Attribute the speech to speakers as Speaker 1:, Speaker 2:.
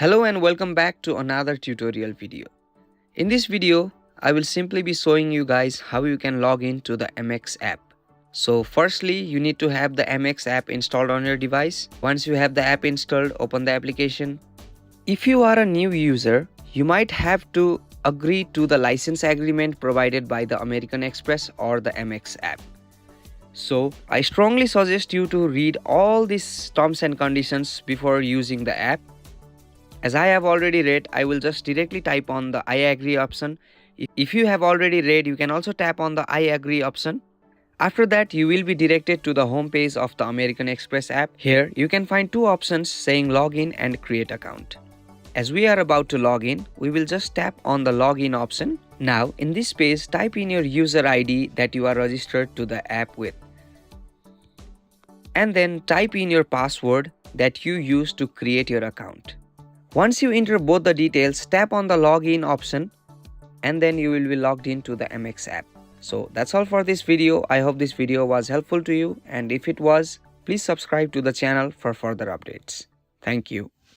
Speaker 1: Hello and welcome back to another tutorial video. In this video, I will simply be showing you guys how you can log in to the Amex app. So firstly, you need to have the Amex app installed on your device. Once you have the app installed, open the application. If you are a new user, you might have to agree to the license agreement provided by the American Express or the Amex app. So I strongly suggest you to read all these terms and conditions before using the app. As I have already read, I will just directly type on the I agree option. If you have already read, you can also tap on the I agree option. After that, you will be directed to the home page of the American Express app. Here, you can find two options saying login and create account. As we are about to log in, we will just tap on the login option. Now, in this page, type in your user ID that you are registered to the app with. And then type in your password that you use to create your account. Once you enter both the details, tap on the login option and then you will be logged into the Amex app. So that's all for this video. I hope this video was helpful to you, and if it was, please subscribe to the channel for further updates. Thank you.